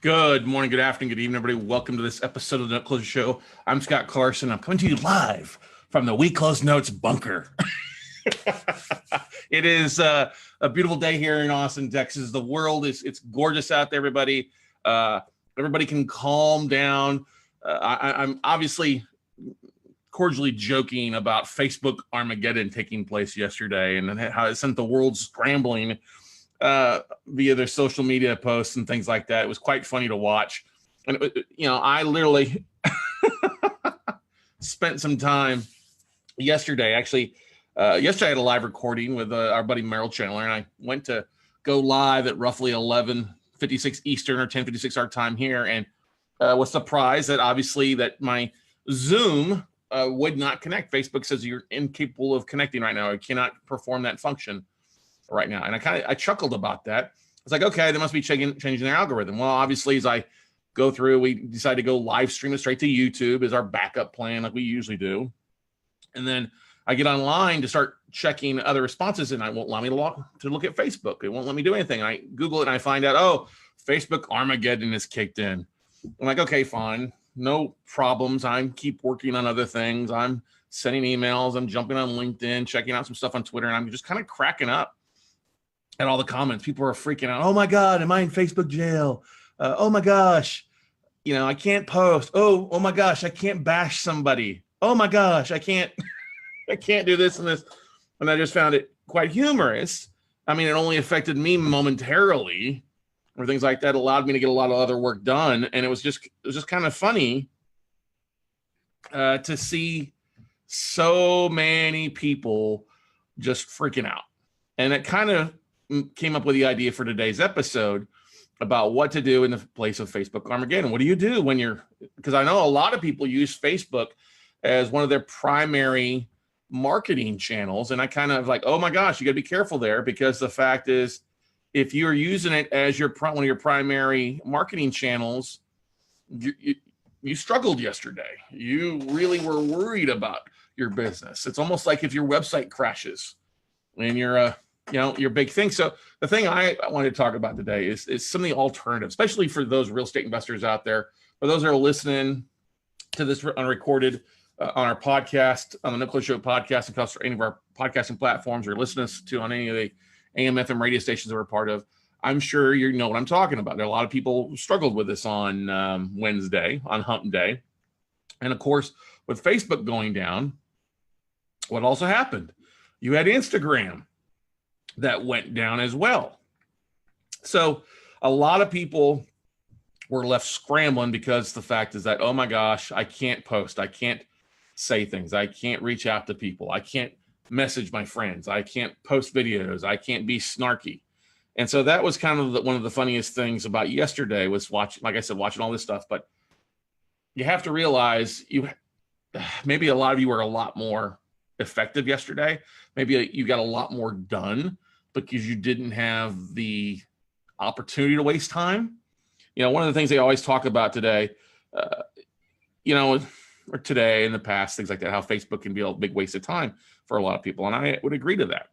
Good morning, good afternoon, good evening, everybody. Welcome to this episode of the Note Closer Show. I'm Scott Carson. I'm coming to you live from the We Close Notes bunker. It is a beautiful day here in Austin, Texas. The world it's gorgeous out there, everybody. Everybody can calm down. I'm obviously cordially joking about Facebook Armageddon taking place yesterday and how it sent the world scrambling via their social media posts and things like that. It was quite funny to watch. And, I literally spent some time yesterday. Actually, yesterday I had a live recording with our buddy Merrill Chandler, and I went to go live at roughly 11:56 Eastern or 10:56 our time here, and was surprised that obviously that my Zoom would not connect. Facebook says you're incapable of connecting right now. I cannot perform that function right now. And I chuckled about that. It's like, okay, they must be changing their algorithm. Well, obviously, as I go through, we decided to go live stream it straight to YouTube as our backup plan, like we usually do. And then I get online to start checking other responses, and it won't allow me to look at Facebook. It won't let me do anything. I Google it, and I find out, oh, Facebook Armageddon is kicked in. I'm like, okay, fine. No problems. I keep working on other things. I'm sending emails. I'm jumping on LinkedIn, checking out some stuff on Twitter, and I'm just kind of cracking up at all the comments. People are freaking out. Oh my God, am I in Facebook jail? Oh my gosh, I can't post. Oh my gosh, I can't bash somebody. Oh my gosh, I can't do this and this. And I just found it quite humorous. I mean, it only affected me momentarily, or things like that. It allowed me to get a lot of other work done. And it was just kind of funny to see so many people just freaking out. And it kind of came up with the idea for today's episode about what to do in the place of Facebook Armageddon. What do you do because I know a lot of people use Facebook as one of their primary marketing channels. And I kind of like, oh my gosh, you got to be careful there, because the fact is, if you're using it as one of your primary marketing channels, you struggled yesterday. You really were worried about your business. It's almost like if your website crashes and you're your big thing. So the thing I wanted to talk about today is some of the alternatives, especially for those real estate investors out there, for those that are listening to this unrecorded on our podcast, on the Note Closer Show podcast, across any of our podcasting platforms, or listen to on any of the AM, FM radio stations that we're part of. I'm sure you know what I'm talking about. There are a lot of people who struggled with this on Wednesday, on Hump Day. And of course, with Facebook going down, what also happened? You had Instagram that went down as well. So a lot of people were left scrambling, because the fact is that, oh my gosh, I can't post. I can't say things. I can't reach out to people. I can't message my friends. I can't post videos. I can't be snarky. And so that was kind of one of the funniest things about yesterday, was watching all this stuff. But you have to realize maybe a lot of you were a lot more effective yesterday. Maybe you got a lot more done because you didn't have the opportunity to waste time. One of the things they always talk about today, or today in the past, things like that, how Facebook can be a big waste of time for a lot of people. And I would agree to that.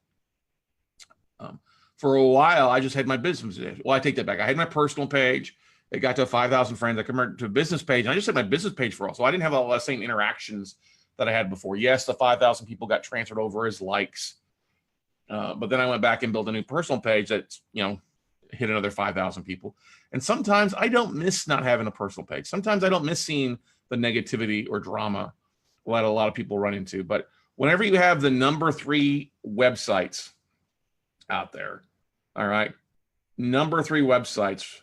For a while, I just had my business page. Well, I take that back. I had my personal page. It got to 5,000 friends. I converted to a business page. And I just had my business page for all. So I didn't have all the same interactions that I had before. Yes, the 5,000 people got transferred over as likes. But then I went back and built a new personal page that's, hit another 5,000 people. And sometimes I don't miss not having a personal page. Sometimes I don't miss seeing the negativity or drama that a lot of people run into. But whenever you have the number 3 websites out there, all right, number 3 websites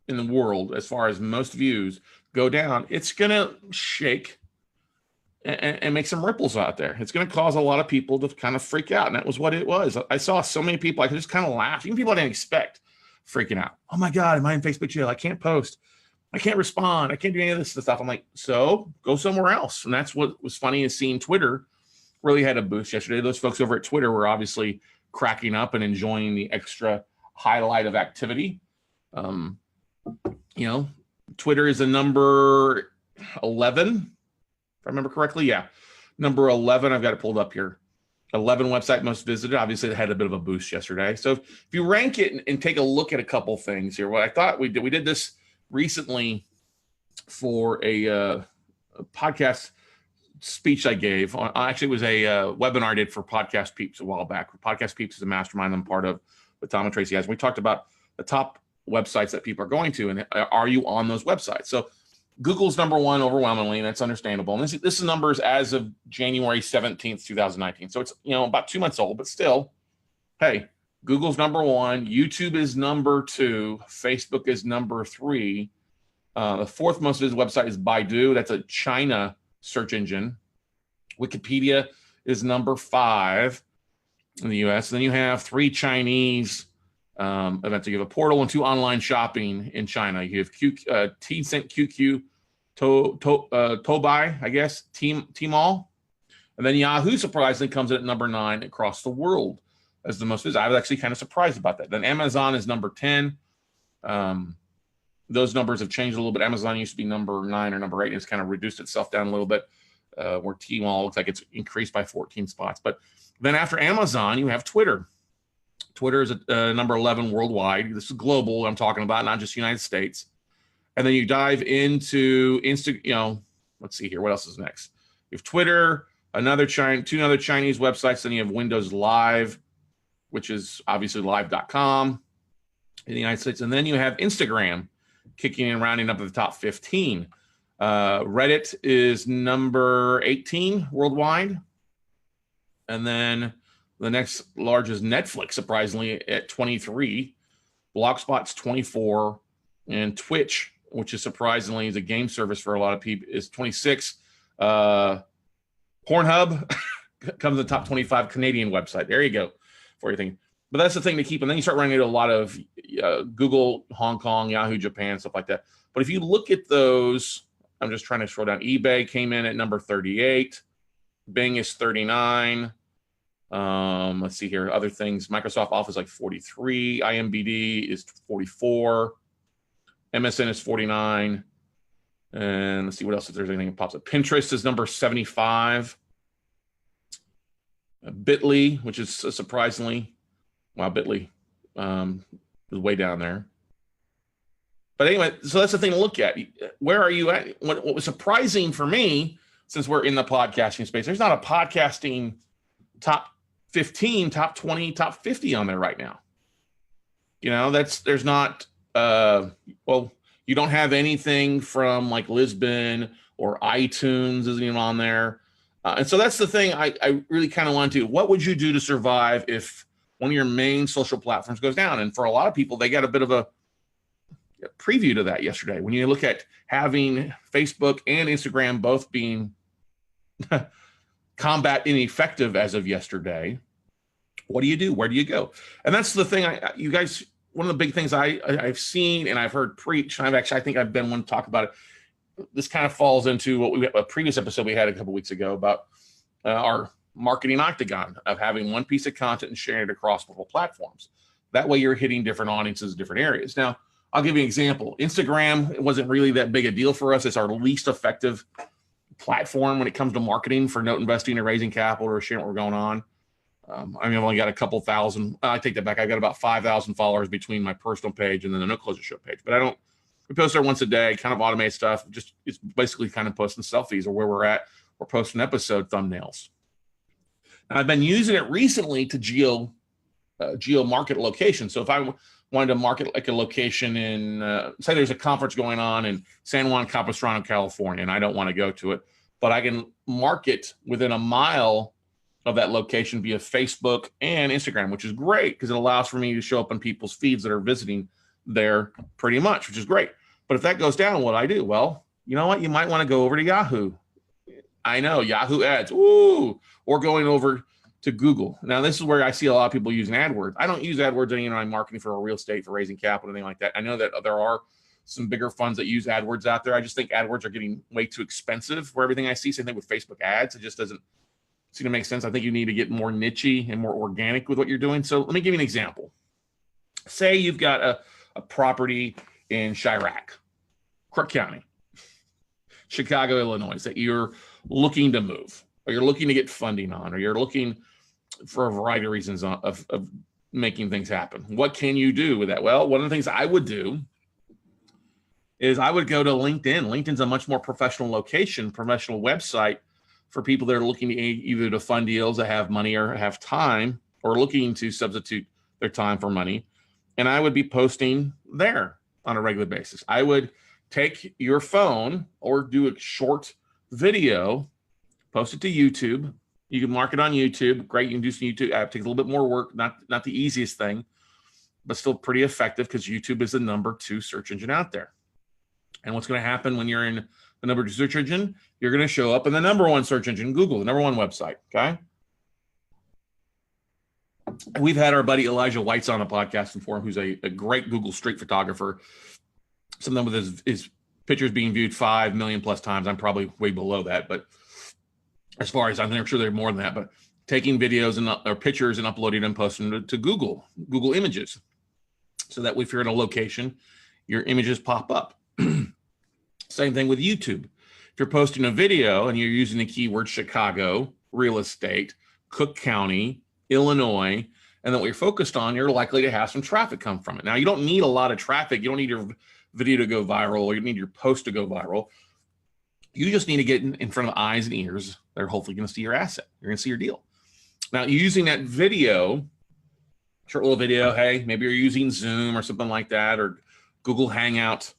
in the world, as far as most views go down, it's going to shake and make some ripples out there. It's going to cause a lot of people to kind of freak out. And that was what it was. I saw so many people, I could just kind of laugh. Even people I didn't expect freaking out. Oh my God, am I in Facebook jail? I can't post. I can't respond. I can't do any of this stuff. I'm like, so go somewhere else. And that's what was funny, is seeing Twitter really had a boost yesterday. Those folks over at Twitter were obviously cracking up and enjoying the extra highlight of activity. Twitter is a number 11. If I remember correctly, yeah. Number 11, I've got it pulled up here 11 website most visited. Obviously, it had a bit of a boost yesterday. So if you rank it and take a look at a couple things here, what I thought we did this recently for a podcast speech I gave. Actually, it was a webinar I did for Podcast Peeps a while back. Podcast Peeps is a mastermind I'm part of with Tom and Tracy guys. We talked about the top websites that people are going to, and are you on those websites? So Google's number one overwhelmingly, and that's understandable. And this is numbers as of January 17th, 2019. So it's, about 2 months old, but still, hey, Google's number one. YouTube is number two. Facebook is number three. The fourth most visited website is Baidu. That's a China search engine. Wikipedia is number 5 in the US. And then you have 3 Chinese events. You have a portal and 2 online shopping in China. You have Tencent QQ, Tobai, I guess, Tmall. And then Yahoo surprisingly comes in at number 9 across the world as the most visited. I was actually kind of surprised about that. Then Amazon is number 10. Those numbers have changed a little bit. Amazon used to be number 9 or number 8, and it's kind of reduced itself down a little bit, where Tmall looks like it's increased by 14 spots. But then after Amazon, you have Twitter. Twitter is number 11 worldwide. This is global I'm talking about, not just United States. And then you dive into Instagram. Let's see here. What else is next? You have Twitter, two other Chinese websites. Then you have Windows Live, which is obviously live.com in the United States. And then you have Instagram kicking in, rounding up at the top 15. Reddit is number 18 worldwide. And then the next largest Netflix, surprisingly, at 23. Blogspot's 24. And Twitch, which is surprisingly is a game service for a lot of people, is 26. Pornhub comes in the top 25 Canadian website. There you go for everything. But that's the thing to keep. And then you start running into a lot of Google, Hong Kong, Yahoo, Japan, stuff like that. But if you look at those, I'm just trying to scroll down. eBay came in at number 38. Bing is 39. Let's see here. Other things. Microsoft Office like 43. IMDb is 44. MSN is 49. And let's see what else, if there's anything that pops up. Pinterest is number 75. Bitly, which is surprisingly, wow, Bitly is way down there. But anyway, so that's the thing to look at. Where are you at? What was surprising for me, since we're in the podcasting space, there's not a podcasting top 15, top 20, top 50 on there right now. There's not, you don't have anything from like Lisbon or iTunes isn't even on there. And so that's the thing I really kind of want to do. What would you do to survive if one of your main social platforms goes down? And for a lot of people, they got a bit of a preview to that yesterday. When you look at having Facebook and Instagram both being combat ineffective as of yesterday, what do you do? Where do you go? And that's the thing. You guys, one of the big things I've seen and I've heard preach, and I think I've been one to talk about it. This kind of falls into a previous episode we had a couple weeks ago about our marketing octagon of having one piece of content and sharing it across multiple platforms. That way you're hitting different audiences, different areas. Now, I'll give you an example. Instagram, it wasn't really that big a deal for us. It's our least effective platform when it comes to marketing for note investing or raising capital or sharing what we're going on. I've only got a couple thousand. I take that back. I've got about 5,000 followers between my personal page and then the No Closure Show page. But we post there once a day, kind of automate stuff. It's basically kind of posting selfies or where we're at. We're posting episode thumbnails. Now, I've been using it recently to geo market location. So if I wanted to market like a location in, say there's a conference going on in San Juan Capistrano, California, and I don't want to go to it, but I can market within a mile of that location via Facebook and Instagram, which is great because it allows for me to show up on people's feeds that are visiting there pretty much, which is great. But if that goes down, what do I do? Well, you know what? You might want to go over to Yahoo. I know, Yahoo ads. Ooh, or going over to Google. Now, this is where I see a lot of people using AdWords. I don't use AdWords any I'm marketing for a real estate, for raising capital, anything like that. I know that there are some bigger funds that use AdWords out there. I just think AdWords are getting way too expensive for everything I see. Same thing with Facebook ads. It just doesn't seem to make sense. I think you need to get more niche-y and more organic with what you're doing. So let me give you an example. Say you've got a property in Chirac, Crook County, Chicago, Illinois, that you're looking to move, or you're looking to get funding on, or you're looking for a variety of reasons of making things happen. What can you do with that? Well, one of the things I would do is I would go to LinkedIn. LinkedIn's a much more professional location, professional website for people that are looking either to fund deals that have money or have time, or looking to substitute their time for money. And I would be posting there on a regular basis. I would take your phone or do a short video, post it to YouTube. You can market on YouTube. Great, you can do some YouTube. It takes a little bit more work, not the easiest thing, but still pretty effective because YouTube is the #2 search engine out there. And what's going to happen when you're in the #2 search engine? You're going to show up in the #1 search engine, Google, the #1 website, okay? We've had our buddy Elijah White's on a podcast before, who's a great Google street photographer. Some of them with his pictures being viewed 5 million plus times. I'm probably way below that, but as far as I'm sure they're more than that, but taking videos or pictures and uploading them, posting them to Google Images, so that if you're in a location, your images pop up. Same thing with YouTube. If you're posting a video and you're using the keyword Chicago, real estate, Cook County, Illinois, and then what you're focused on, you're likely to have some traffic come from it. Now, you don't need a lot of traffic. You don't need your video to go viral, or you need your post to go viral. You just need to get in front of eyes and ears that are hopefully going to see your asset. You're going to see your deal. Now, using that video, short little video, hey, maybe you're using Zoom or something like that, or Google Hangout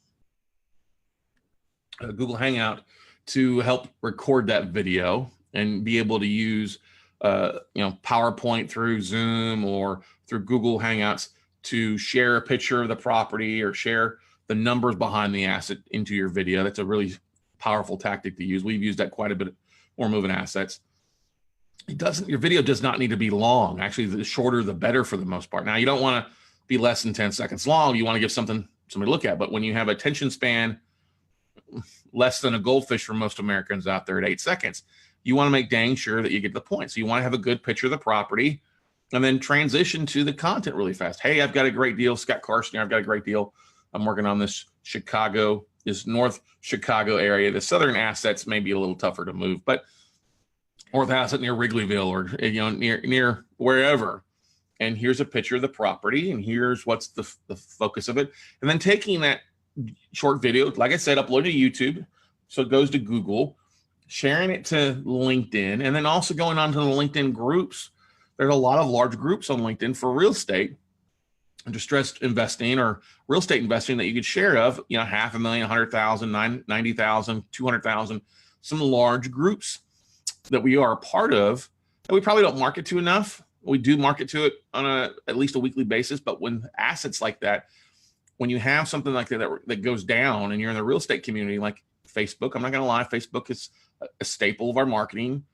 to help record that video and be able to use PowerPoint through Zoom or through Google Hangouts to share a picture of the property or share the numbers behind the asset into your video. That's a really powerful tactic to use. We've used that quite a bit more moving assets. Your video does not need to be long. Actually, the shorter, the better for the most part. Now, you don't want to be less than 10 seconds long. You want to give somebody to look at. But when you have a attention span less than a goldfish for most Americans out there at 8 seconds, you want to make dang sure that you get the point. So you want to have a good picture of the property and then transition to the content really fast. Hey, I've got a great deal. Scott Carson here. I've got a great deal. I'm working on this North Chicago area. The southern assets may be a little tougher to move, but North asset near Wrigleyville or near wherever. And here's a picture of the property, and here's what's the focus of it. And then taking that short video, like I said, upload to YouTube, so it goes to Google, sharing it to LinkedIn, and then also going on to the LinkedIn groups. There's a lot of large groups on LinkedIn for real estate, distressed investing or real estate investing that you could share of, $500,000, 100,000, 90,000, 200,000, some large groups that we are a part of that we probably don't market to enough. We do market to it on at least a weekly basis, but when assets like that, when you have something like that goes down and you're in the real estate community, like Facebook, I'm not going to lie, Facebook is a staple of our marketing.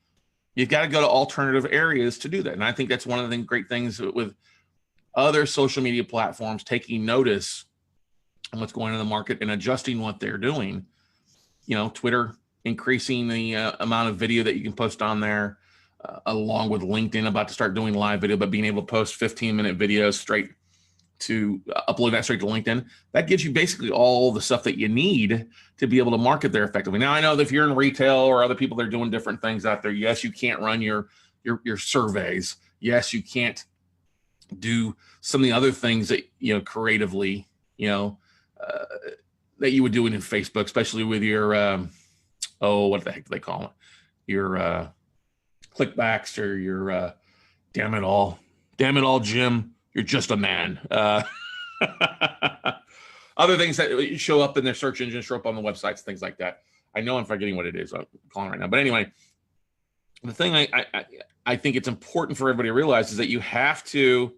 You've got to go to alternative areas to do that. And I think that's one of the great things with other social media platforms taking notice on what's going on in the market and adjusting what they're doing. Twitter increasing the amount of video that you can post on there, along with LinkedIn about to start doing live video, but being able to post 15-minute videos straight to upload that straight to LinkedIn. That gives you basically all the stuff that you need to be able to market there effectively. Now, I know that if you're in retail or other people that are doing different things out there, yes, you can't run your surveys. Yes, you can't do some of the other things that, creatively, that you would do in Facebook, especially with your, what the heck do they call it? Your clickbacks or your, damn it all, Jim, you're just a man. Other things that show up in their search engine, show up on the websites, things like that. I know I'm forgetting what it is. I'm calling right now. But anyway, the thing I think it's important for everybody to realize is that you have to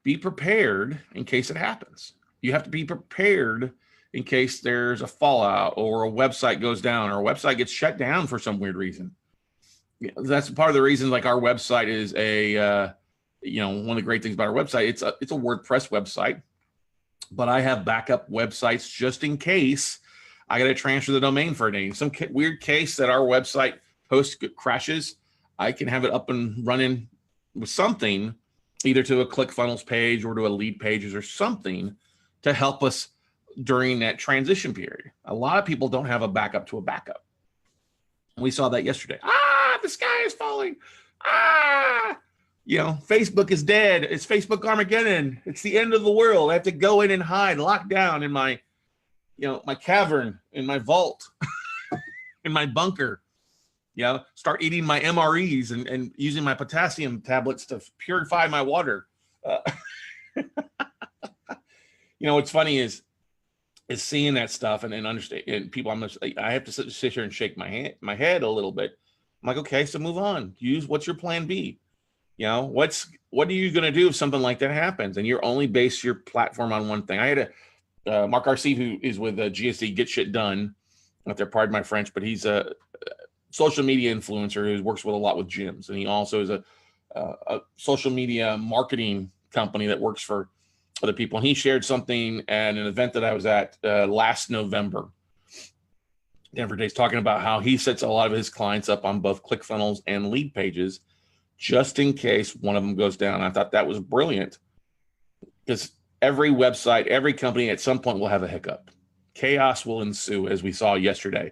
be prepared in case it happens. You have to be prepared in case there's a fallout or a website goes down or a website gets shut down for some weird reason. That's part of the reason, like our website is one of the great things about our website, it's a WordPress website, but I have backup websites just in case I got to transfer the domain for a name. Some weird case that our website host crashes, I can have it up and running with something, either to a ClickFunnels page or to a lead pages or something to help us during that transition period. A lot of people don't have a backup to a backup. We saw that yesterday. the sky is falling. Ah, Facebook is dead. It's Facebook Armageddon. It's the end of the world. I have to go in and hide, lock down in my, my cavern, in my vault, in my bunker. Start eating my MREs and using my potassium tablets to purify my water. What's funny is seeing that stuff and understand, and people, I have to sit here and shake my head a little bit. I'm like, okay, so move on. What's your plan B? What are you going to do if something like that happens and you're only base your platform on one thing? I had Mark RC, who is with GSD, Get Shit Done. Not there, pardon my French, but he's a social media influencer who works with a lot with gyms, and he also is a social media marketing company that works for other people. And he shared something at an event that I was at last November, Denver Days, talking about how he sets a lot of his clients up on both ClickFunnels and lead pages just in case one of them goes down. I thought that was brilliant because every website, every company at some point will have a hiccup. Chaos will ensue, as we saw yesterday.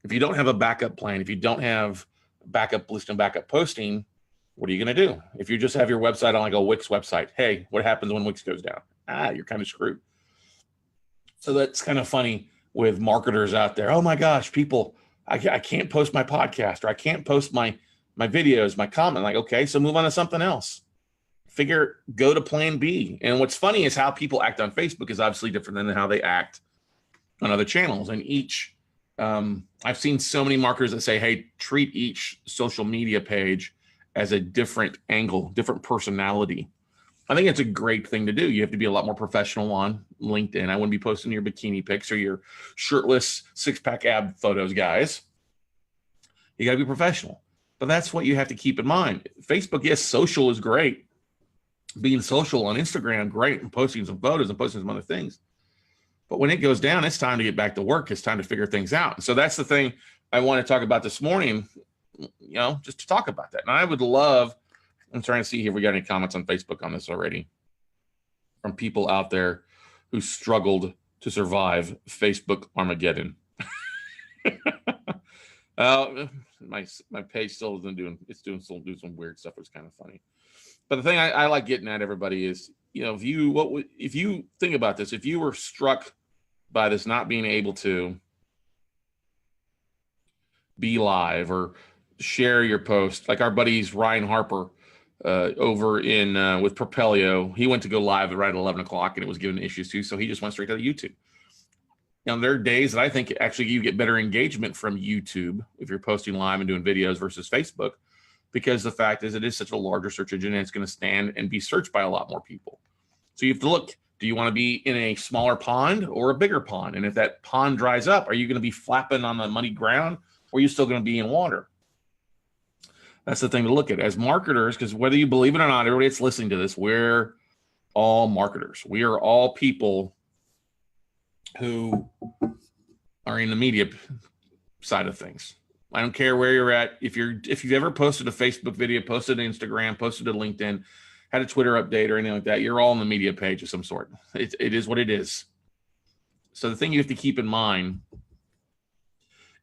If you don't have a backup plan, if you don't have backup list and backup posting, what are you going to do? If you just have your website on like a Wix website, hey, what happens when Wix goes down? You're kind of screwed. So that's kind of funny with marketers out there. Oh my gosh, people, I can't post my podcast, or I can't post my videos, my comment. Like, okay, so move on to something else. Go to plan B. And what's funny is how people act on Facebook is obviously different than how they act on other channels. And I've seen so many marketers that say, hey, treat each social media page as a different angle, different personality. I think it's a great thing to do. You have to be a lot more professional on LinkedIn. I wouldn't be posting your bikini pics or your shirtless six-pack ab photos, guys. You got to be professional. But that's what you have to keep in mind. Facebook, yes, social is great. Being social on Instagram, great, and posting some photos and posting some other things. But when it goes down, it's time to get back to work. It's time to figure things out. And so that's the thing I want to talk about this morning, just to talk about that. And I would love, I'm trying to see if we got any comments on Facebook on this already from people out there who struggled to survive Facebook Armageddon. My page still isn't doing some weird stuff. It's kind of funny. But the thing I like getting at, everybody, is, if you think about this, if you were struck by this not being able to be live or share your post, like our buddies Ryan Harper over in with Propelio, he went to go live right at 11 o'clock and it was giving issues too, so he just went straight to YouTube. There are days that I think actually you get better engagement from YouTube if you're posting live and doing videos versus Facebook, because the fact is it is such a larger search engine and it's going to stand and be searched by a lot more people. So you have to look, do you want to be in a smaller pond or a bigger pond? And if that pond dries up, are you going to be flapping on the muddy ground, or are you still going to be in water? That's the thing to look at as marketers, because whether you believe it or not, everybody that's listening to this, we're all marketers. We are all people who are in the media side of things. I don't care where you're at. If you've ever posted a Facebook video, posted an Instagram, posted a LinkedIn, had a Twitter update or anything like that, you're all on the media page of some sort. It is what it is. So the thing you have to keep in mind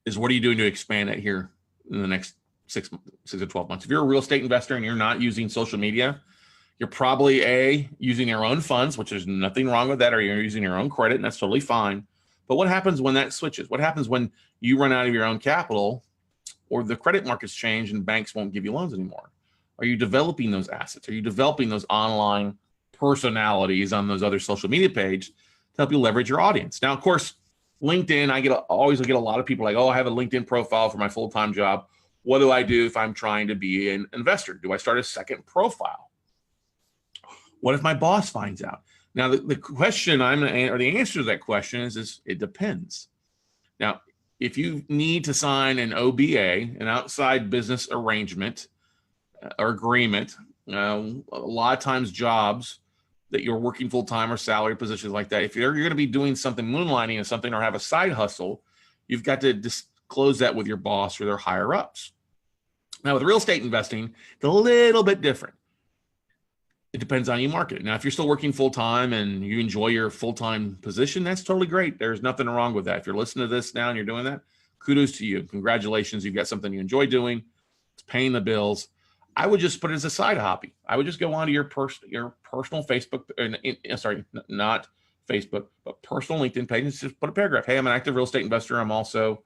is, what are you doing to expand that here in the next 6 to 12 months? If you're a real estate investor and you're not using social media, you're probably using your own funds, which there's nothing wrong with that, or you're using your own credit, and that's totally fine. But what happens when that switches? What happens when you run out of your own capital, or the credit markets change and banks won't give you loans anymore? Are you developing those assets? Are you developing those online personalities on those other social media pages to help you leverage your audience? Now, of course, LinkedIn, I always get a lot of people like, oh, I have a LinkedIn profile for my full-time job. What do I do if I'm trying to be an investor? Do I start a second profile? What if my boss finds out? Now, the question or the answer to that question is it depends. Now, if you need to sign an OBA, an outside business arrangement or agreement, a lot of times jobs that you're working full-time or salary positions like that, if you're going to be doing something, moonlighting or something, or have a side hustle, you've got to disclose that with your boss or their higher ups. Now, with real estate investing, it's a little bit different. It depends on you market. Now, if you're still working full-time and you enjoy your full-time position, that's totally great. There's nothing wrong with that. If you're listening to this now and you're doing that, kudos to you. Congratulations. You've got something you enjoy doing. paying the bills, I would just put it as a side hobby. I would just go onto your personal Facebook, not Facebook, but personal LinkedIn page, and just put a paragraph. Hey, I'm an active real estate investor. I'm also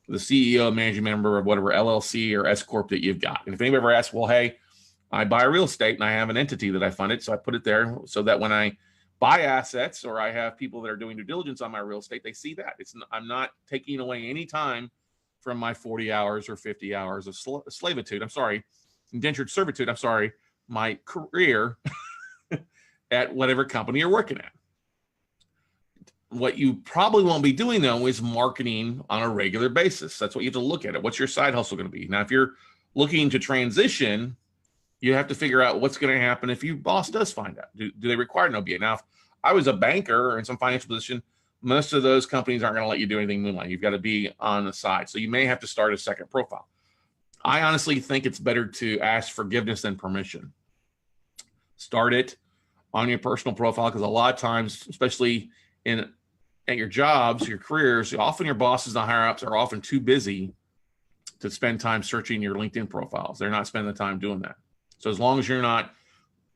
the CEO, managing member of whatever LLC or S Corp that you've got. And if anybody ever asks, well, hey, I buy real estate and I have an entity that I funded, so I put it there so that when I buy assets or I have people that are doing due diligence on my real estate, they see that. I'm not taking away any time from my 40 hours or 50 hours of slavitude. Indentured servitude. My career at whatever company you're working at. What you probably won't be doing, though, is marketing on a regular basis. That's what you have to look at. What's your side hustle going to be? Now, if you're looking to transition, you have to figure out what's going to happen if your boss does find out. Do they require an OBA? Now, if I was a banker or in some financial position, most of those companies aren't going to let you do anything moonlight. You've got to be on the side. So you may have to start a second profile. I honestly think it's better to ask forgiveness than permission. Start it on your personal profile, because a lot of times, especially at your jobs, your careers, often your bosses and higher ups are often too busy to spend time searching your LinkedIn profiles. They're not spending the time doing that. So as long as you're not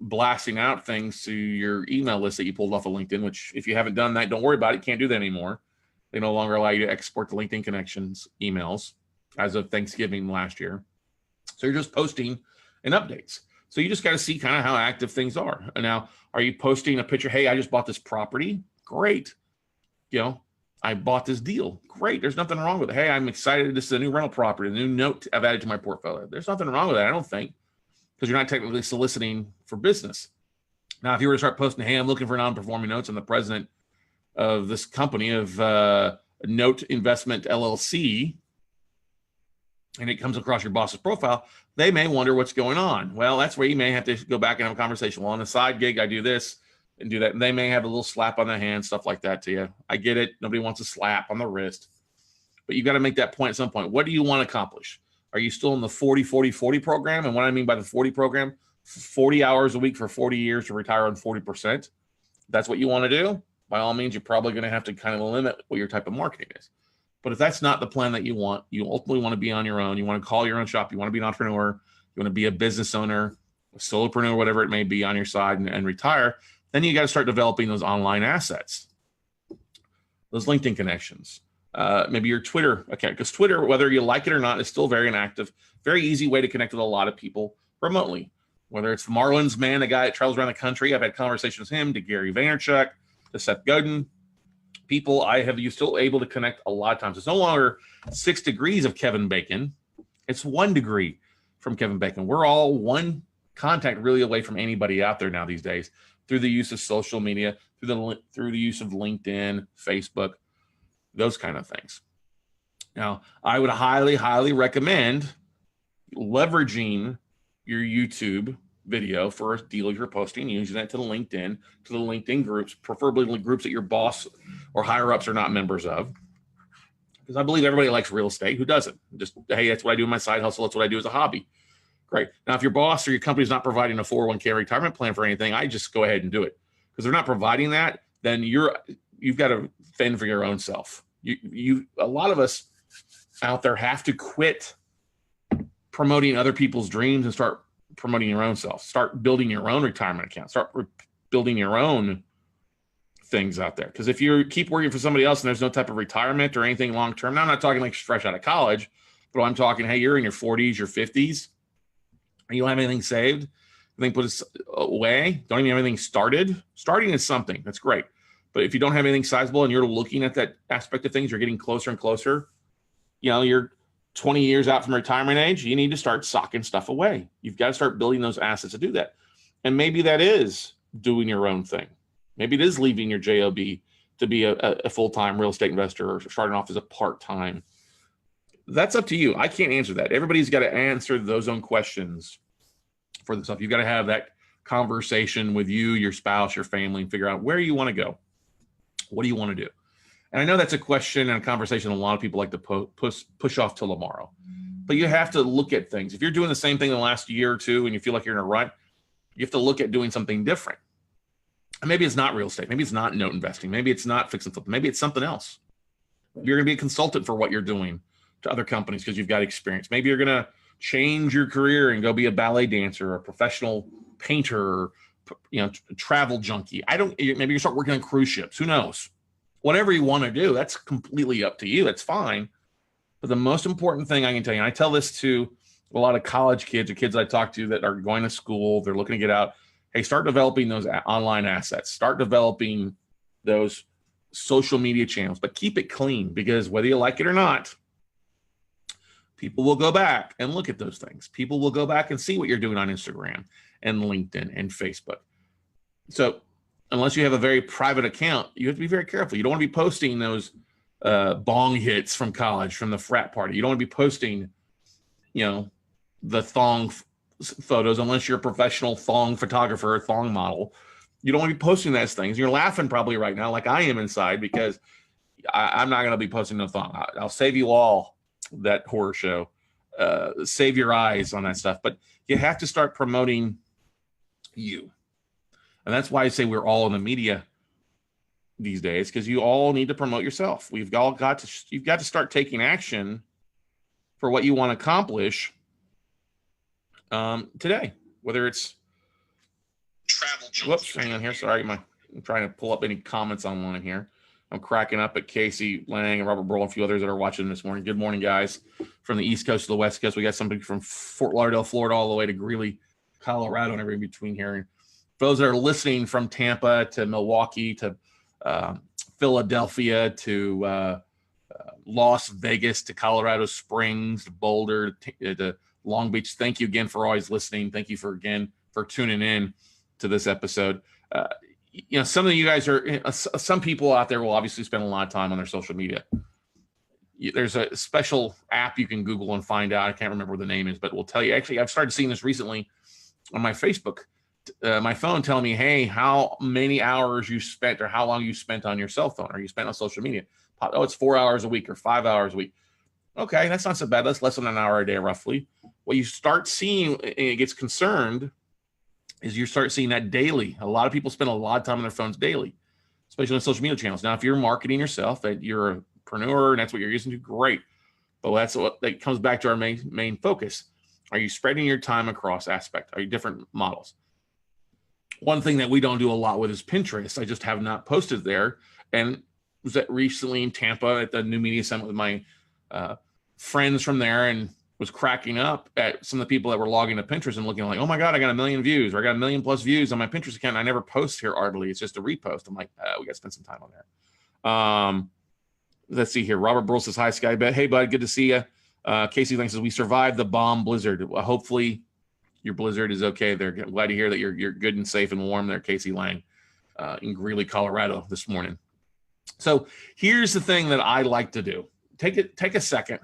blasting out things to your email list that you pulled off of LinkedIn, which if you haven't done that, don't worry about it. You can't do that anymore. They no longer allow you to export the LinkedIn connections emails as of Thanksgiving last year. So you're just posting and updates. So you just got to see kind of how active things are. And now, are you posting a picture? Hey, I just bought this property. Great. I bought this deal. Great. There's nothing wrong with it. Hey, I'm excited. This is a new rental property, a new note I've added to my portfolio. There's nothing wrong with that, I don't think, because you're not technically soliciting for business. Now, if you were to start posting, hey, I'm looking for non-performing notes, I'm the president of this company of Note Investment LLC, and it comes across your boss's profile, they may wonder what's going on. Well, that's where you may have to go back and have a conversation. Well, on a side gig, I do this and do that. And they may have a little slap on the hand, stuff like that to you. I get it. Nobody wants a slap on the wrist. But you got to make that point at some point. What do you want to accomplish? Are you still in the 40-40-40 program? And what I mean by the 40 program, 40 hours a week for 40 years to retire on 40%. That's what you want to do. By all means, you're probably going to have to kind of limit what your type of marketing is. But if that's not the plan that you ultimately want to be on your own. You want to call your own shop. You want to be an entrepreneur. You want to be a business owner, a solopreneur, whatever it may be on your side and retire. Then you got to start developing those online assets, those LinkedIn connections, maybe your Twitter account, because Twitter, whether you like it or not, is still very inactive, very easy way to connect with a lot of people remotely, whether it's the Marlins man, the guy that travels around the country. I've had conversations with him, to Gary Vaynerchuk, to Seth Godin, people you're still able to connect a lot of times. It's no longer 6 degrees of Kevin Bacon. It's 1 degree from Kevin Bacon. We're all one contact really away from anybody out there now these days, through the use of social media, through the use of LinkedIn, Facebook, those kind of things. Now, I would highly, highly recommend leveraging your YouTube video for a deal you're posting, using that to the LinkedIn groups, preferably groups that your boss or higher ups are not members of. Because I believe everybody likes real estate. Who doesn't? Just, hey, that's what I do in my side hustle. That's what I do as a hobby. Great. Now, if your boss or your company is not providing a 401k retirement plan for anything, I just go ahead and do it. Because they're not providing that, then you've got to fend for your own self. A lot of us out there have to quit promoting other people's dreams and start promoting your own self. Start building your own retirement account. Start building your own things out there. Because if you keep working for somebody else and there's no type of retirement or anything long term, now I'm not talking like fresh out of college, but I'm talking, hey, you're in your 40s, your 50s. You don't have anything saved, anything put away, don't even have anything started. Starting is something, that's great. But if you don't have anything sizable and you're looking at that aspect of things, you're getting closer and closer. You're 20 years out from retirement age, you need to start socking stuff away. You've got to start building those assets to do that. And maybe that is doing your own thing. Maybe it is leaving your job to be a full-time real estate investor or starting off as a part-time. That's up to you. I can't answer that. Everybody's got to answer those own questions for themselves. You've got to have that conversation with you, your spouse, your family, and figure out where you want to go. What do you want to do? And I know that's a question and a conversation a lot of people like to push off till tomorrow. But you have to look at things. If you're doing the same thing in the last year or two and you feel like you're in a rut, you have to look at doing something different. And maybe it's not real estate. Maybe it's not note investing. Maybe it's not fix and flip. Maybe it's something else. You're going to be a consultant for what you're doing to other companies because you've got experience. Maybe you're going to change your career and go be a ballet dancer, or a professional painter, or, travel junkie. Maybe you start working on cruise ships. Who knows? Whatever you want to do, that's completely up to you. That's fine. But the most important thing I can tell you, and I tell this to a lot of college kids or kids I talk to that are going to school, they're looking to get out. Hey, start developing those online assets. Start developing those social media channels, but keep it clean, because whether you like it or not, people will go back and look at those things. People will go back and see what you're doing on Instagram and LinkedIn and Facebook. So unless you have a very private account, you have to be very careful. You don't want to be posting those bong hits from college, from the frat party. You don't want to be posting, the thong photos, unless you're a professional thong photographer, thong model. You don't want to be posting those things. You're laughing probably right now, like I am inside, because I'm not going to be posting no thong. I'll save you all that horror show. Save your eyes on that stuff. But you have to start promoting you. And that's why I say we're all in the media these days, because you all need to promote yourself. You've got to start taking action for what you want to accomplish today, whether it's travel. Whoops, hang on here. Sorry, I'm trying to pull up any comments online here. I'm cracking up at Casey Lang and Robert Burl and a few others that are watching this morning. Good morning, guys, from the East Coast to the West Coast. We got somebody from Fort Lauderdale, Florida, all the way to Greeley, Colorado, and everything in between here. For those that are listening from Tampa to Milwaukee to Philadelphia to Las Vegas to Colorado Springs to Boulder to Long Beach, thank you again for always listening. Thank you for tuning in to this episode. Some of you guys some people out there will obviously spend a lot of time on their social media. There's a special app you can Google and find out. I can't remember what the name is, but we'll tell you. Actually, I've started seeing this recently on my Facebook, my phone telling me, hey, how many hours you spent or how long you spent on your cell phone or you spent on social media. Oh, it's 4 hours a week or 5 hours a week. Okay, that's not so bad. That's less than an hour a day, roughly. What you start seeing, and it gets concerned, is you start seeing that daily. A lot of people spend a lot of time on their phones daily, especially on social media channels. Now, if you're marketing yourself, that you're a preneur and that's what you're using to, great. But that comes back to our main focus. Are you spreading your time across aspect? Are you different models? One thing that we don't do a lot with is Pinterest. I just have not posted there. And was that recently in Tampa at the New Media Summit with my friends from there, and was cracking up at some of the people that were logging to Pinterest and looking like, oh my God, I got 1 million views, or I got 1 million plus views on my Pinterest account. I never post here artfully. It's just a repost. I'm like, we got to spend some time on there. Let's see here. Robert Burl says, hi, Sky Bet. Hey, bud, good to see you. Casey Lang says, we survived the bomb blizzard. Well, hopefully your blizzard is okay there. Glad to hear that you're good and safe and warm there, Casey Lang, in Greeley, Colorado this morning. So here's the thing that I like to do. Take a second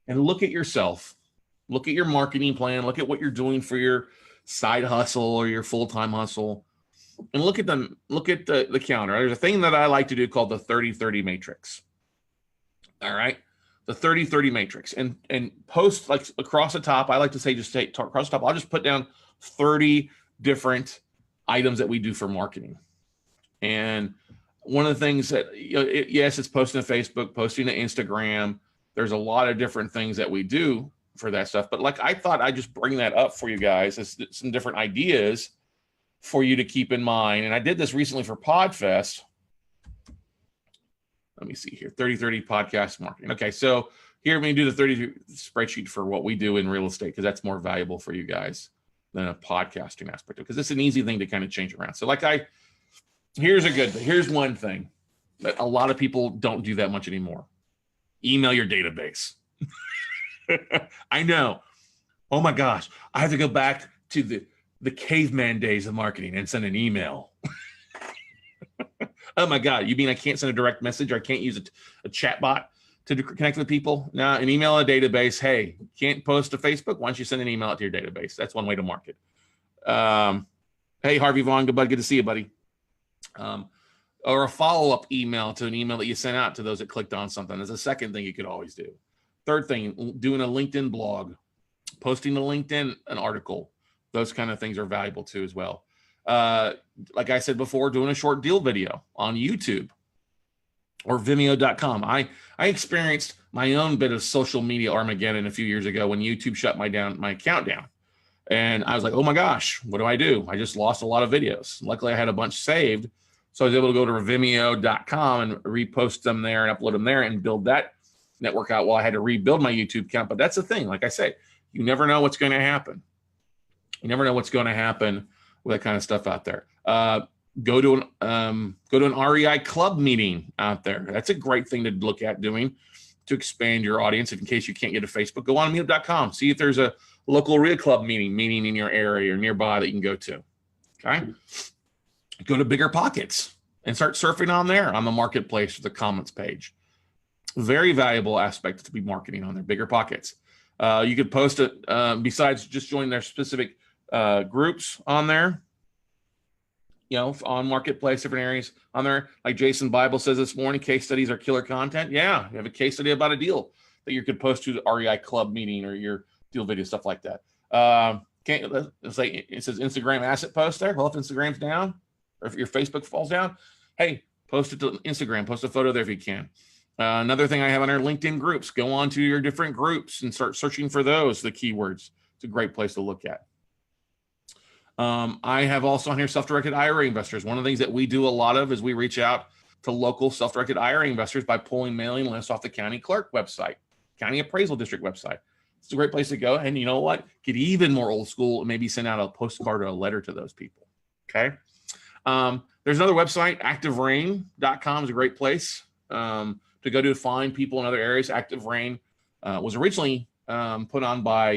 and look at yourself. Look at your marketing plan. Look at what you're doing for your side hustle or your full-time hustle, and look at the calendar. There's a thing that I like to do called the 30-30 matrix. All right, the 30-30 matrix, and post like across the top. I like to say just say across the top. I'll just put down 30 different items that we do for marketing. And one of the things that, yes, it's posting to Facebook, posting to Instagram. There's a lot of different things that we do for that stuff. But like, I thought I'd just bring that up for you guys as some different ideas for you to keep in mind. And I did this recently for PodFest. Let me see here, 30-30 podcast marketing. Okay, so here we do the 30 spreadsheet for what we do in real estate, because that's more valuable for you guys than a podcasting aspect, because it's an easy thing to kind of change around. So like here's one thing that a lot of people don't do that much anymore. Email your database. I know. Oh my gosh. I have to go back to the caveman days of marketing and send an email. Oh my God. You mean I can't send a direct message, or I can't use a chat bot to connect with people? No, an email, a database. Hey, can't post to Facebook? Why don't you send an email out to your database? That's one way to market. Hey, Harvey Vaughn, good to see you, buddy. Or a follow-up email to an email that you sent out to those that clicked on something. That's a second thing you could always do. Third thing, doing a LinkedIn blog, posting to LinkedIn an article. Those kind of things are valuable too as well. Like I said before, doing a short deal video on YouTube or Vimeo.com. I experienced my own bit of social media Armageddon a few years ago when YouTube shut my account down. And I was like, oh my gosh, what do? I just lost a lot of videos. Luckily, I had a bunch saved. So I was able to go to Vimeo.com and repost them there and upload them there and build that network out while I had to rebuild my YouTube account. But that's the thing. Like I say, you never know what's going to happen. You never know what's going to happen with that kind of stuff out there. Go to an REI club meeting out there. That's a great thing to look at doing to expand your audience. If in case you can't get to Facebook, go on meetup.com. See if there's a local REI club meeting in your area or nearby that you can go to. Okay. Go to Bigger Pockets and start surfing on there on the marketplace or the comments page. Very valuable aspect to be marketing on there, Bigger Pockets. You could post it besides just joining their specific groups on there, on marketplace, different areas on there. Like Jason Bible says this morning, case studies are killer content. Yeah, you have a case study about a deal that you could post to the REI club meeting or your deal video, stuff like that. It's like it says Instagram asset post there. Well, if Instagram's down or if your Facebook falls down, hey, post it to Instagram, post a photo there if you can. Another thing I have on our LinkedIn groups, go on to your different groups and start searching for those, the keywords. It's a great place to look at. I have also on here self-directed IRA investors. One of the things that we do a lot of is we reach out to local self-directed IRA investors by pulling mailing lists off the county clerk website, county appraisal district website. It's a great place to go. And you know what? Get even more old school and maybe send out a postcard or a letter to those people. Okay. There's another website, activerain.com is a great place to go to find people in other areas. Active Rain was originally put on by,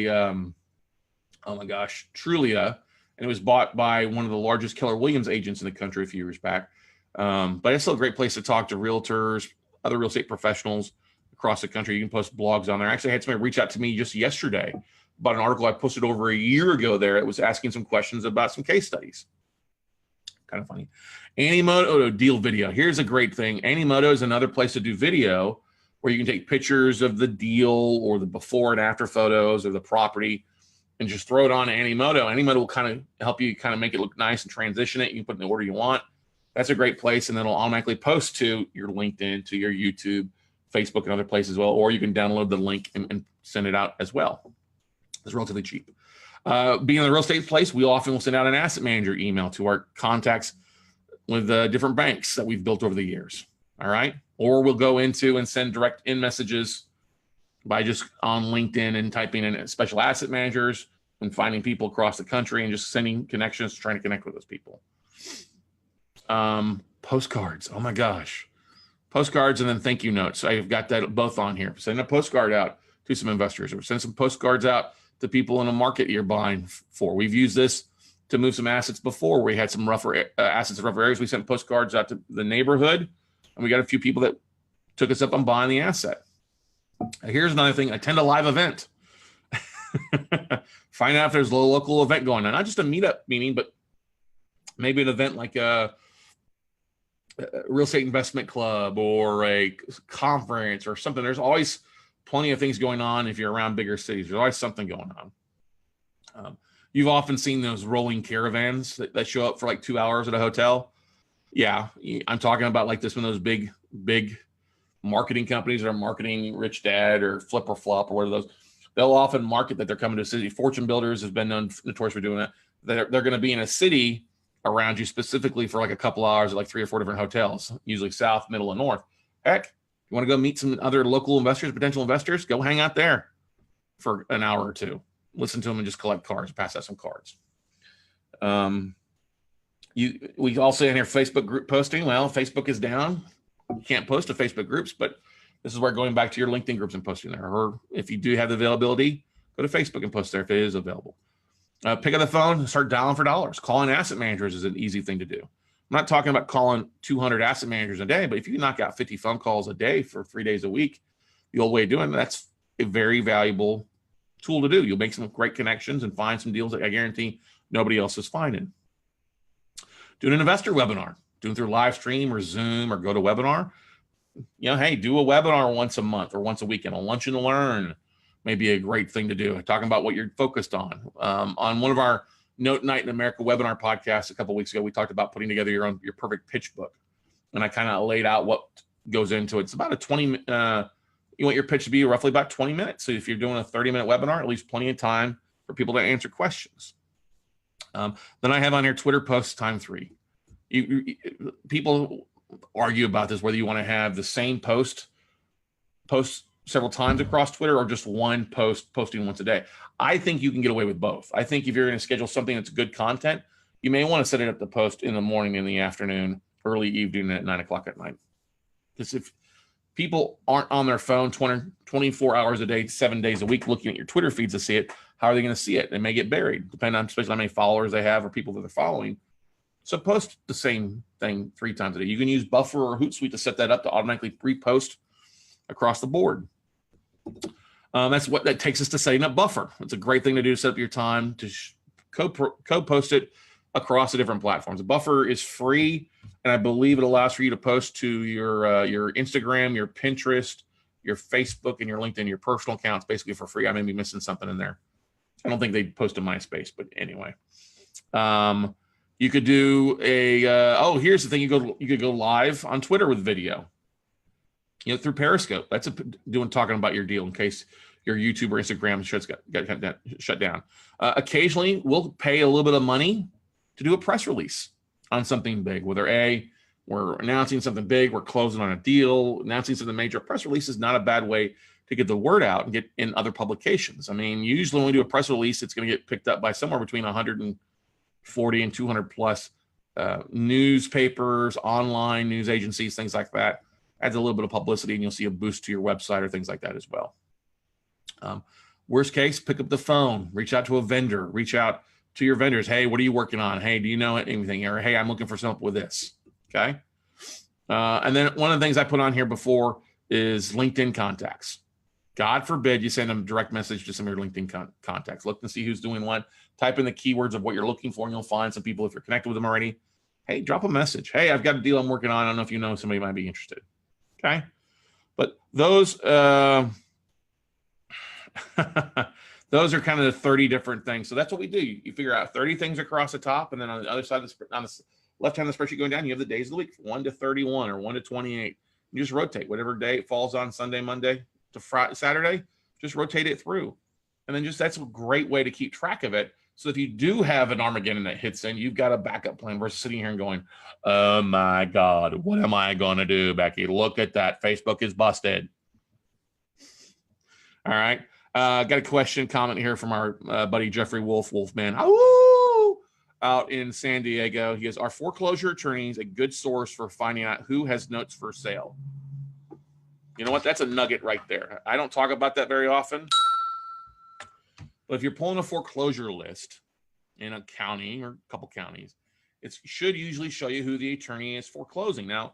Trulia, and it was bought by one of the largest Keller Williams agents in the country a few years back. But it's still a great place to talk to realtors, other real estate professionals across the country. You can post blogs on there. Actually, I had somebody reach out to me just yesterday about an article I posted over a year ago there. It was asking some questions about some case studies. Kind of funny. Animoto deal video. Here's a great thing. Animoto is another place to do video where you can take pictures of the deal or the before and after photos of the property and just throw it on Animoto. Animoto will kind of help you kind of make it look nice and transition it. You can put in the order you want. That's a great place. And then it'll automatically post to your LinkedIn, to your YouTube, Facebook, and other places as well. Or you can download the link and send it out as well. It's relatively cheap. Being in the real estate place, we often will send out an asset manager email to our contacts with different banks that we've built over the years. All right. Or we'll go into and send direct in messages by just on LinkedIn and typing in special asset managers and finding people across the country and just sending connections, trying to connect with those people. Postcards. Oh my gosh. Postcards and then thank you notes. I've got that both on here. Send a postcard out to some investors or send some postcards out to people in a market you're buying for. We've used this to move some assets before. We had some rougher assets in rougher areas. We sent postcards out to the neighborhood and we got a few people that took us up on buying the asset. Here's another thing. Attend a live event. Find out if there's a local event going on. Not just a meetup meeting, but maybe an event like a real estate investment club or a conference or something. There's always plenty of things going on if you're around bigger cities. There's always something going on. You've often seen those rolling caravans that show up for like 2 hours at a hotel. Yeah, I'm talking about like this one of those big marketing companies that are marketing Rich Dad or Flip or Flop or whatever those. They'll often market that they're coming to a city. Fortune Builders has been notorious for doing that. They're going to be in a city around you specifically for like a couple hours at like 3 or 4 different hotels, usually south, middle, and north. Heck, you want to go meet some other local investors, potential investors? Go hang out there for an hour or two. Listen to them and just collect cards, pass out some cards. We also in here Facebook group posting. Well, Facebook is down. You can't post to Facebook groups, but this is where going back to your LinkedIn groups and posting there. Or if you do have the availability, go to Facebook and post there if it is available. Pick up the phone and start dialing for dollars. Calling asset managers is an easy thing to do. I'm not talking about calling 200 asset managers a day, but if you can knock out 50 phone calls a day for 3 days a week, the old way of doing it, that's a very valuable tool to do. You'll make some great connections and find some deals that I guarantee nobody else is finding. Do an investor webinar. Do it through live stream or Zoom or go to webinar. Hey, do a webinar once a month or once a week, and a lunch and learn may be a great thing to do. Talking about what you're focused on. On one of our Note Night in America webinar podcasts a couple of weeks ago, we talked about putting together your perfect pitch book, and I kind of laid out what goes into it. It's about a 20 you want your pitch to be roughly about 20 minutes. So if you're doing a 30-minute webinar, at least plenty of time for people to answer questions. Then I have on here Twitter posts time 3. People argue about this, whether you want to have the same post several times across Twitter or just one posting once a day. I think you can get away with both. I think if you're going to schedule something that's good content, you may want to set it up to post in the morning, in the afternoon, early evening, at 9 o'clock at night. Because if people aren't on their phone 24 hours a day, 7 days a week, looking at your Twitter feeds to see it, how are they going to see it? They may get buried, depending on especially how many followers they have or people that they're following. So post the same thing 3 times a day. You can use Buffer or Hootsuite to set that up to automatically repost across the board. That's what that takes us to setting up Buffer. It's a great thing to do to set up your time to co-post it across the different platforms. Buffer is free, and I believe it allows for you to post to your Instagram, your Pinterest, your Facebook, and your LinkedIn, your personal accounts, basically for free. I may be missing something in there. I don't think they post to MySpace, but anyway. You could do here's the thing. You could go live on Twitter with video. Through Periscope. That's talking about your deal in case your YouTube or Instagram got shut down. Occasionally, we'll pay a little bit of money to do a press release on something big, whether we're announcing something big, we're closing on a deal, announcing something major. A press release is not a bad way to get the word out and get in other publications. I mean, usually when we do a press release, it's going to get picked up by somewhere between 140 and 200 plus newspapers, online news agencies, things like that. Adds a little bit of publicity, and you'll see a boost to your website or things like that as well. Worst case, pick up the phone, reach out to a vendor, reach out to your vendors. Hey, what are you working on? Hey, do you know anything? Or hey, I'm looking for some help with this. Okay. And then one of the things I put on here before is LinkedIn contacts. God forbid you send them a direct message to some of your LinkedIn contacts. Look and see who's doing what. Type in the keywords of what you're looking for, and you'll find some people if you're connected with them already. Hey, drop a message. Hey, I've got a deal I'm working on. I don't know if you know somebody might be interested. Okay. But those those are kind of the 30 different things. So that's what we do. You figure out 30 things across the top, and then on the other side on the left hand of the spreadsheet going down, you have the days of the week, 1 to 31 or 1 to 28. You just rotate whatever day it falls on, Sunday, Monday to Friday, Saturday, just rotate it through. And then that's a great way to keep track of it. So if you do have an Armageddon that hits in, you've got a backup plan versus sitting here and going, oh my God, what am I going to do, Becky? Look at that. Facebook is busted. All right. Got a comment here from our buddy Jeffrey Wolfman. Out in San Diego. He goes, are foreclosure attorneys a good source for finding out who has notes for sale? You know what? That's a nugget right there. I don't talk about that very often. But if you're pulling a foreclosure list in a county or a couple counties, it should usually show you who the attorney is foreclosing. Now,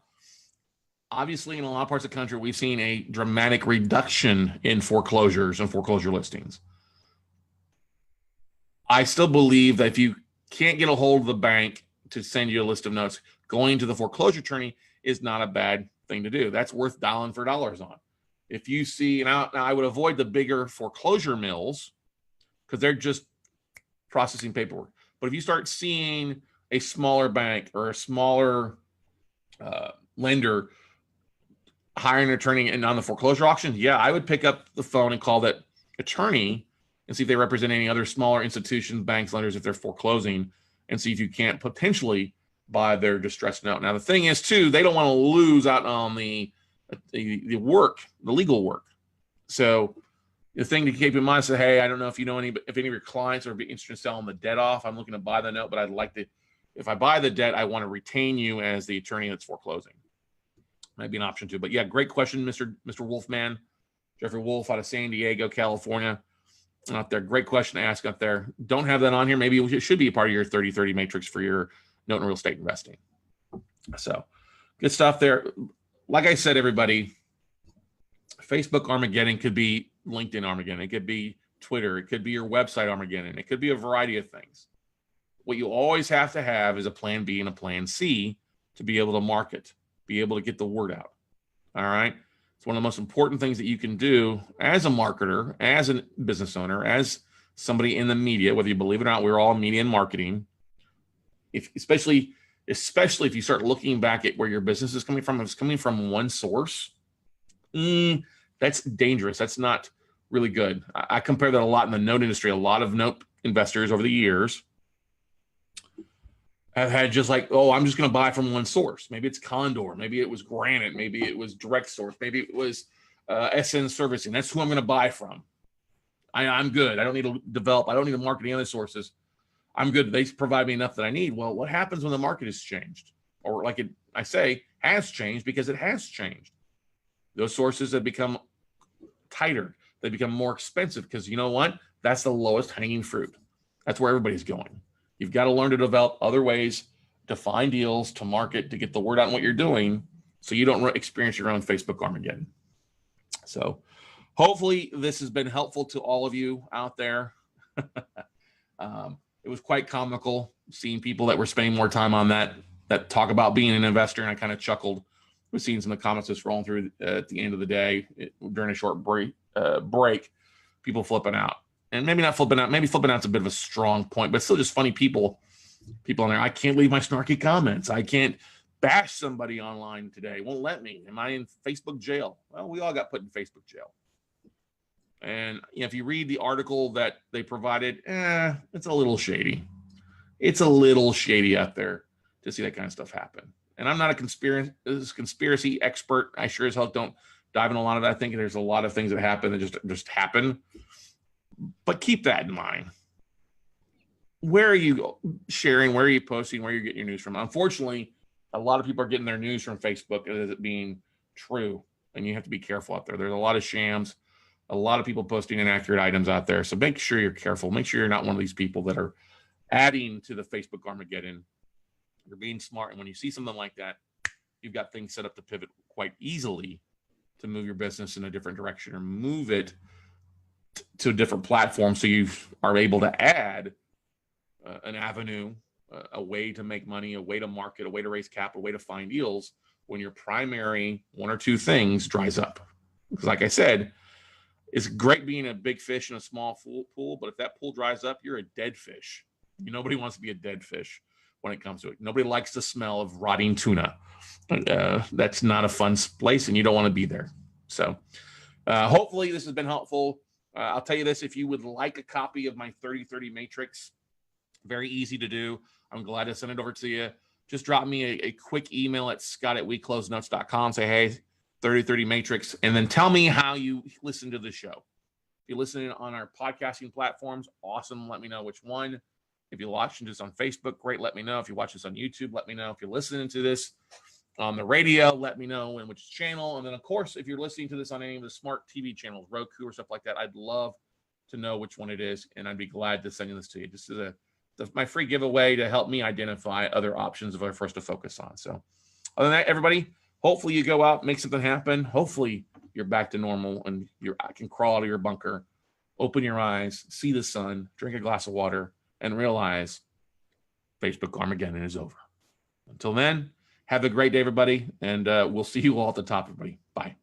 obviously, in a lot of parts of the country, we've seen a dramatic reduction in foreclosures and foreclosure listings. I still believe that if you can't get a hold of the bank to send you a list of notes, going to the foreclosure attorney is not a bad thing to do. That's worth dialing for dollars on. If you see, now I would avoid the bigger foreclosure mills because they're just processing paperwork. But if you start seeing a smaller bank or a smaller lender hiring an attorney and on the foreclosure auction, yeah, I would pick up the phone and call that attorney and see if they represent any other smaller institutions, banks, lenders, if they're foreclosing, and see if you can't potentially buy their distressed note. Now, the thing is, too, they don't want to lose out on the work, the legal work. So the thing to keep in mind is, say, hey, I don't know if you know if any of your clients are interested in selling the debt off. I'm looking to buy the note, but I'd like to, if I buy the debt, I want to retain you as the attorney that's foreclosing. Might be an option too. But yeah, great question, Mr. Wolfman, Jeffrey Wolf out of San Diego, California. Out there, great question to ask out there. Don't have that on here. Maybe it should be a part of your 30-30 matrix for your note and real estate investing. So good stuff there. Like I said, everybody, Facebook Armageddon could be LinkedIn Armageddon. It could be Twitter. It could be your website Armageddon. It could be a variety of things. What you always have to have is a plan B and a plan C to be able to market, be able to get the word out. All right. It's one of the most important things that you can do as a marketer, as a business owner, as somebody in the media, whether you believe it or not, we're all media and marketing. Especially if you start looking back at where your business is coming from, if it's coming from one source, That's dangerous. That's not really good. I compare that a lot in the note industry. A lot of note investors over the years have had just like, oh, I'm just going to buy from one source. Maybe it's Condor. Maybe it was Granite. Maybe it was Direct Source. Maybe it was SN Servicing. That's who I'm going to buy from. I'm good. I don't need to develop. I don't need to market any other sources. I'm good. They provide me enough that I need. Well, what happens when the market has changed? Or like I say, has changed, because it has changed. Those sources have become tighter. They become more expensive because you know what? That's the lowest hanging fruit. That's where everybody's going. You've got to learn to develop other ways to find deals, to market, to get the word out on what you're doing so you don't experience your own Facebook Armageddon. So hopefully this has been helpful to all of you out there. It was quite comical seeing people that were spending more time on that talk about being an investor, and I kind of chuckled with seeing some of the comments just rolling through at the end of the day during a short break, people flipping out. And maybe not flipping out, maybe flipping out's a bit of a strong point, but still just funny people in there. I can't leave my snarky comments. I can't bash somebody online today. It won't let me. Am I in Facebook jail? Well, we all got put in Facebook jail. And if you read the article that they provided, it's a little shady. It's a little shady out there to see that kind of stuff happen. And I'm not a conspiracy expert. I sure as hell don't dive in a lot of that. I think there's a lot of things that happen that just happen. But keep that in mind. Where are you sharing? Where are you posting? Where are you getting your news from? Unfortunately, a lot of people are getting their news from Facebook as it being true. And you have to be careful out there. There's a lot of shams, a lot of people posting inaccurate items out there. So make sure you're careful. Make sure you're not one of these people that are adding to the Facebook Armageddon. You're being smart. And when you see something like that, you've got things set up to pivot quite easily to move your business in a different direction or move it to a different platform so you are able to add an avenue, a way to make money, a way to market, a way to raise capital, a way to find deals when your primary one or two things dries up. Because like I said, it's great being a big fish in a small pool, but if that pool dries up, you're a dead fish. Nobody wants to be a dead fish when it comes to it. Nobody likes the smell of rotting tuna. That's not a fun place, and you don't want to be there. So hopefully this has been helpful. I'll tell you this, if you would like a copy of my 30-30 matrix, very easy to do. I'm glad to send it over to you. Just drop me a quick email at scott@weclosenotes.com. Say, hey, 30-30 matrix, and then tell me how you listen to the show. If you're listening on our podcasting platforms, awesome. Let me know which one. If you're watching this on Facebook, great. Let me know. If you watch this on YouTube, let me know. If you're listening to this on the radio, let me know in which channel. And then, of course, if you're listening to this on any of the smart TV channels, Roku or stuff like that, I'd love to know which one it is, and I'd be glad to send this to you. Just as my free giveaway to help me identify other options for us to focus on. So other than that, everybody, hopefully you go out, make something happen. Hopefully you're back to normal and I can crawl out of your bunker, open your eyes, see the sun, drink a glass of water, and realize Facebook Armageddon is over. Until then, have a great day, everybody, and we'll see you all at the top, everybody. Bye.